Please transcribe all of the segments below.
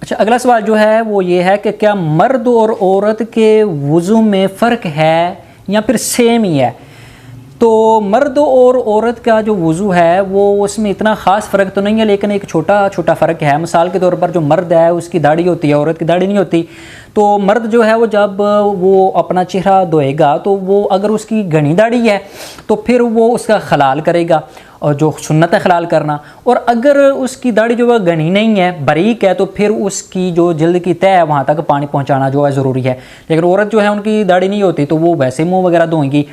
अच्छा, अगला सवाल जो है वो ये है कि क्या मर्द और औरत के वुज़ू में फ़र्क है या फिर सेम ही है। तो मर्द और औरत का जो वुज़ू है वो उसमें इतना ख़ास फ़र्क तो नहीं है, लेकिन एक छोटा छोटा फ़र्क है। मिसाल के तौर पर जो मर्द है उसकी दाढ़ी होती है, औरत की दाढ़ी नहीं होती। तो मर्द जो है वो जब वो अपना चेहरा धोएगा तो वो अगर उसकी घनी दाढ़ी है तो फिर वो उसका खलाल करेगा, और जो सुन्नत है खलाल करना। और अगर उसकी दाढ़ी जो है घनी नहीं है, बारीक है, तो फिर उसकी जो जल्द की तय है वहाँ तक पानी पहुँचाना जो है ज़रूरी है। लेकिन औरत जो है उनकी दाढ़ी नहीं होती तो वो वैसे मुँह वगैरह धोएंगी।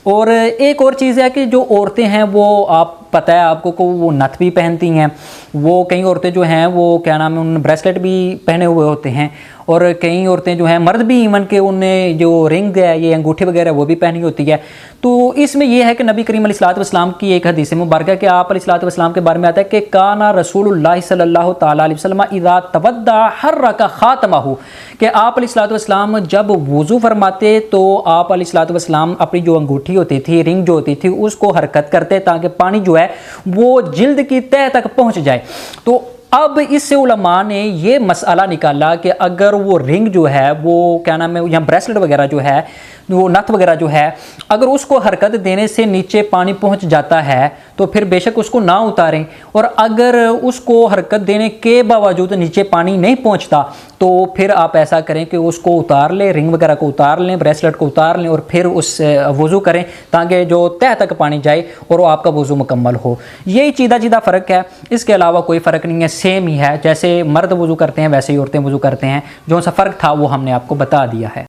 और एक और चीज़ है कि जो औरतें हैं वो, आप पता है आपको को वो नथ भी पहनती हैं। वो कई औरतें जो हैं वो क्या नाम है, उन ब्रेसलेट भी पहने हुए होते हैं। और कई औरतें जो हैं, मर्द भी इवन के, उन्हें जो रिंग है, ये अंगूठी वगैरह वो भी पहनी होती है। तो इसमें यह है कि नबी करीम अलैहिस्सलातु वस्सलाम की एक हदीस मुबारक है कि आप अलैहिस्सलातु वस्सलाम के बारे में आता है कि काना रसूलुल्लाह सल्लल्लाहु तआला अलैहि वसल्लम इज़ा तवद्दा हर्रका खातमहु, कि आप अलैहिस्सलातु वस्सलाम जब वुज़ू फरमाते तो आप अलैहिस्सलातु वस्सलाम अपनी जो अंगूठी होती थी, रिंग जो होती थी, उसको हरकत करते ताकि पानी जो है वो जिल्द की तह तक पहुँच जाए। तो अब इससे उलमा ने ये मसला निकाला कि अगर वो रिंग जो है वो क्या नाम है, या ब्रेसलेट वगैरह जो है, वो नथ वगैरह जो है, अगर उसको हरकत देने से नीचे पानी पहुंच जाता है तो फिर बेशक उसको ना उतारें। और अगर उसको हरकत देने के बावजूद नीचे पानी नहीं पहुंचता तो फिर आप ऐसा करें कि उसको उतार लें, रिंग वगैरह को उतार लें, ब्रेसलेट को उतार लें, और फिर उस वज़ू करें ताकि जो तह तक पानी जाए और वो आपका वज़ू मुकम्मल हो। यही चीदा चीदा फ़र्क है, इसके अलावा कोई फ़र्क नहीं है, सेम ही है। जैसे मर्द वज़ू करते हैं वैसे ही औरतें वज़ू करते हैं। जो सा फ़र्क था वो हमने आपको बता दिया है।